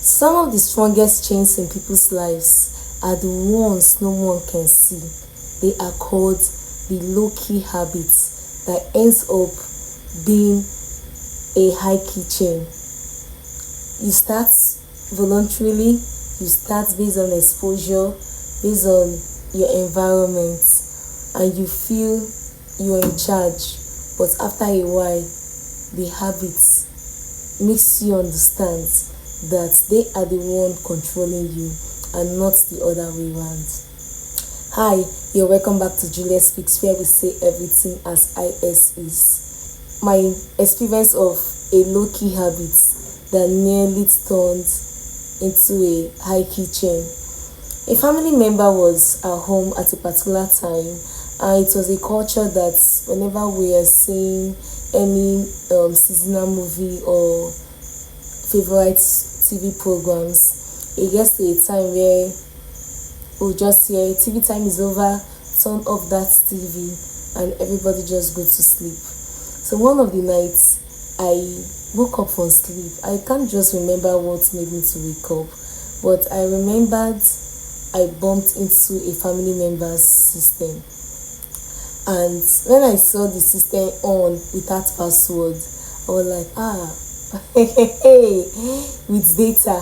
Some of the strongest chains in people's lives are the ones no one can see. They are called the low-key habits that ends up being a high-key chain. You start voluntarily, you start based on exposure, based on your environment, and you feel you're in charge. But after a while, the habits makes you understand that they are the one controlling you and not the other way around. Hi, you're welcome back to Juliet Speaks, where we say everything as IS is. My experience of a low-key habit that nearly turned into a high-key chain. A family member was at home at a particular time, and it was a culture that whenever we are seeing any seasonal movie or favorite TV programs, it gets to a time where we'll just hear TV time is over, turn off that TV, and everybody just go to sleep. So one of the nights I woke up from sleep. I can't just remember what made me to wake up, but I remembered I bumped into a family member's system. And when I saw the system on without password, I was like, hey, with data,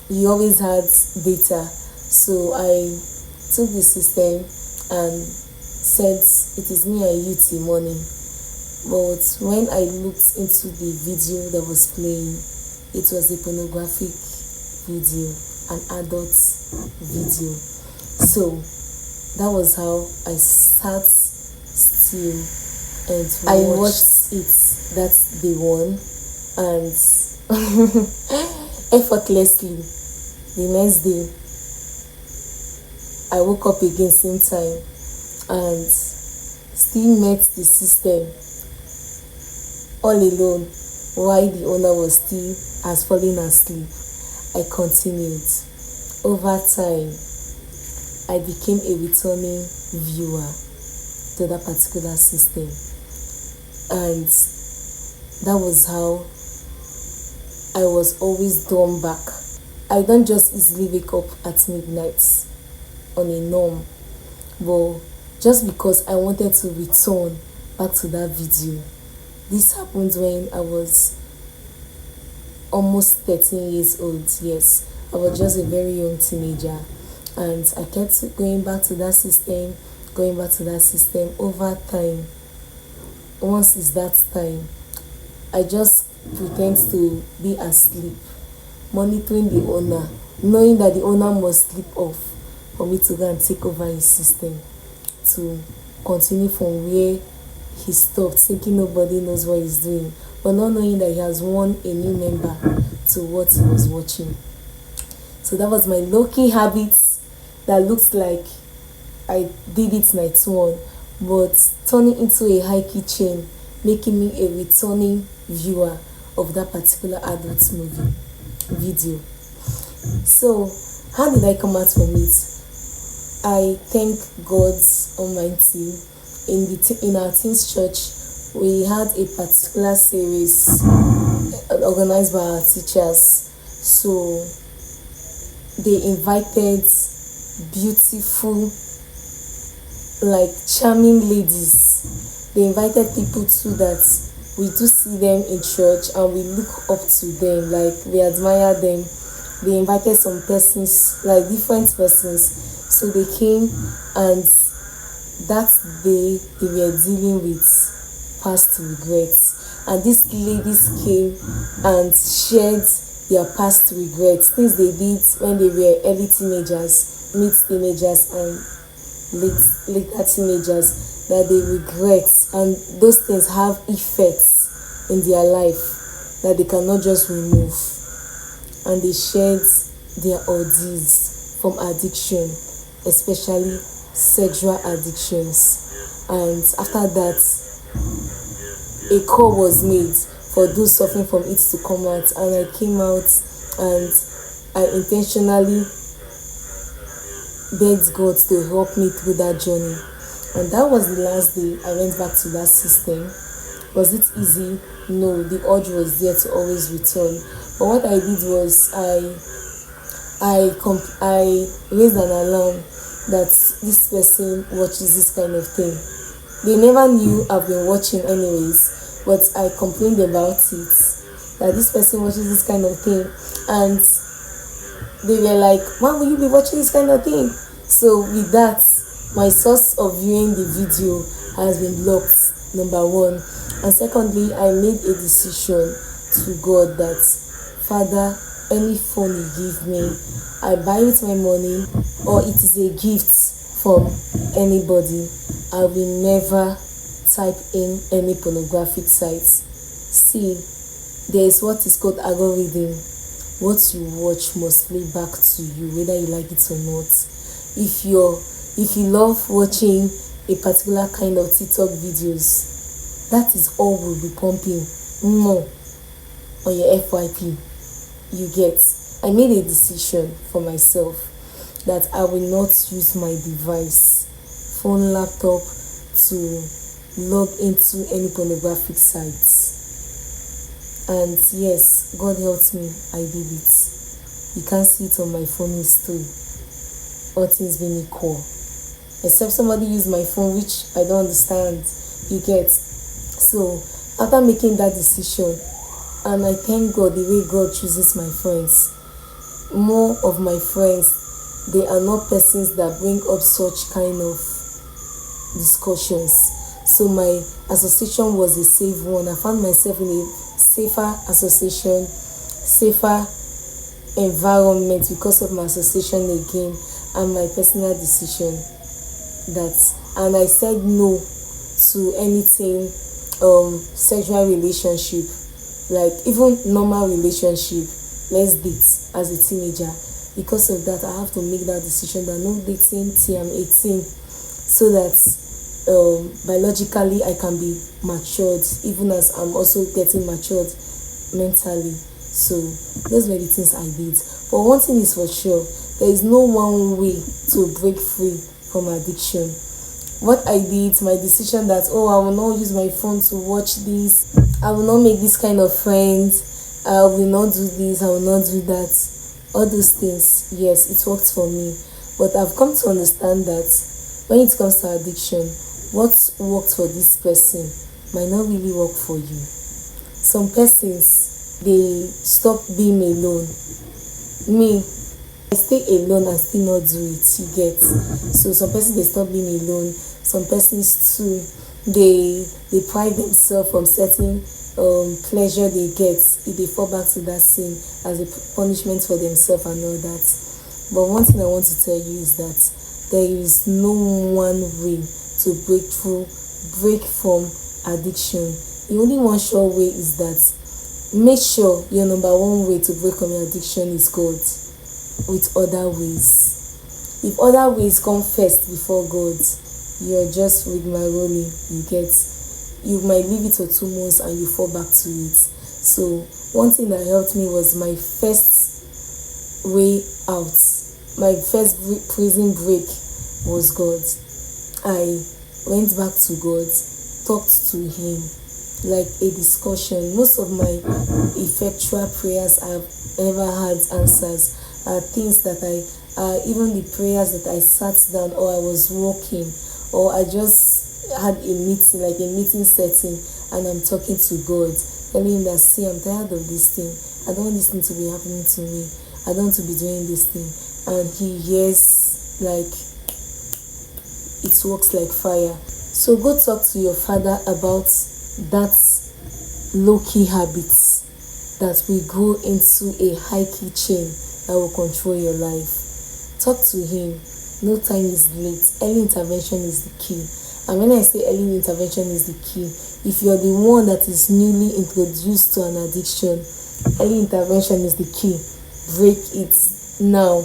he always had data. So I took the system and said, it is me and you till morning. But when I looked into the video that was playing, it was a pornographic video, an adult video. So that was how I sat still and I watched it that day one, and effortlessly the next day I woke up again same time and still met the system all alone while the owner was still has fallen asleep. I continued. Over time, I became a returning viewer to that particular system, and that was how I was always drawn back. I don't just easily wake up at midnight on a norm, but just because I wanted to return back to that video. This happened when I was almost 13 years old. Yes, I was just a very young teenager, and I kept going back to that system, over time. Once it's that time, I just pretend to be asleep, monitoring the owner, knowing that the owner must sleep off for me to go and take over his system, to continue from where he stopped, thinking nobody knows what he's doing, but not knowing that he has won a new member to what he was watching. So that was my low-key habit that looks like I did it night one, but turning into a high-key chain, making me a returning viewer of that particular adult movie video. So how did I come out from it? I thank God Almighty. In our teens church, we had a particular series organized by our teachers. So they invited beautiful, like charming ladies. They invited people too that we do see them in church and we look up to them, like we admire them. They invited some persons, like different persons. So they came, and that day they were dealing with past regrets, and these ladies came and shared their past regrets, things they did when they were early teenagers, mid teenagers, and later teenagers that they regret, and those things have effects in their life that they cannot just remove. And they shared their ordeals from addiction, especially sexual addictions. And after that, a call was made for those suffering from it to come out, and I came out and I intentionally begged God to help me through that journey. And that was the last day I went back to that system. Was it easy? No, the urge was there to always return, But what I did was I raised an alarm that this person watches this kind of thing. They never knew I've been watching anyways, but I complained about it, that this person watches this kind of thing, and they were like, why will you be watching this kind of thing? So with that, my source of viewing the video has been blocked, number one. And secondly, I made a decision to God that, Father, any phone you give me, I buy with my money or it is a gift from anybody, I will never type in any pornographic sites. See, there is what is called algorithm. What you watch must play back to you, whether you like it or not. If you love watching a particular kind of TikTok videos, that is all will be pumping more on your FYP. You get. I made a decision for myself that I will not use my device, phone, laptop, to log into any pornographic sites. And yes, God helped me, I did it. You can't see it on my phone history. All things being equal, except somebody used my phone, which I don't understand. You get. So after making that decision, and I thank God the way God chooses my friends. More of my friends, they are not persons that bring up such kind of discussions. So my association was a safe one. I found myself in a safer association, safer environment because of my association again, and my personal decision. And I said no to anything sexual relationship, like even normal relationship. Let's date as a teenager. Because of that, I have to make that decision that no dating till I'm 18, so that biologically I can be matured, even as I'm also getting matured mentally. So those were the things I did. But one thing is for sure, there is no one way to break free from addiction. What I did, my decision that, I will not use my phone to watch this, I will not make this kind of friends, I will not do this, I will not do that. All those things, yes, it worked for me. But I've come to understand that when it comes to addiction, what worked for this person might not really work for you. Some persons, they stop being alone. Me, I stay alone and still not do it, you get. So some persons, they stop being alone. Some persons too, they deprive themselves from certain pleasure they get if they fall back to that sin as a punishment for themselves and all that. But one thing I want to tell you is that there is no one way to break from addiction. The only one sure way is that make sure your number one way to break from your addiction is God, with other ways. If other ways come first before God, you're just rigmarolling, you get. You might leave it for 2 months and you fall back to it. So one thing that helped me was my first way out. My first prison break was God. I went back to God, talked to Him, like a discussion. Most of my effectual prayers I've ever had answers are things that even the prayers that I sat down, or I was walking, or I just had a meeting, like a meeting setting, and I'm talking to God, telling Him that, see, I'm tired of this thing. I don't want this thing to be happening to me. I don't want to be doing this thing. And He hears, like, it works like fire. So go talk to your Father about that low-key habits that will grow into a high-key chain that will control your life. Talk to Him. No time is late. Early intervention is the key. And when I say early intervention is the key, if you're the one that is newly introduced to an addiction, early intervention is the key. Break it now.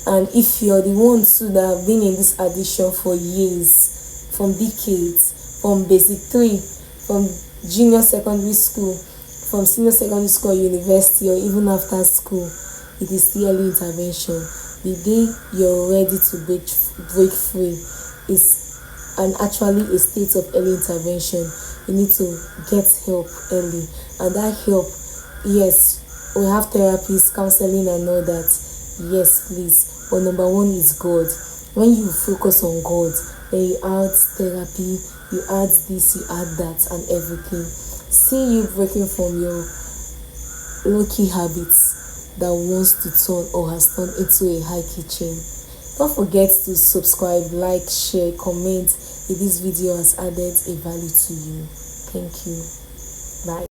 And if you're the one too that have been in this addiction for years, from decades, from basic 3, from junior secondary school, from senior secondary school, university, or even after school, it is the early intervention. The day you're ready to break free is actually a state of early intervention. You need to get help early, and that help, yes, We have therapists, counseling, and all that. Yes, please. But number one is God. When you focus on God, then you add therapy, you add this, you add that, and everything. See you breaking from your low key habits that wants to turn or has turned into a high key chain. Don't forget to subscribe, like, share, comment if this video has added a value to you. Thank you. Bye.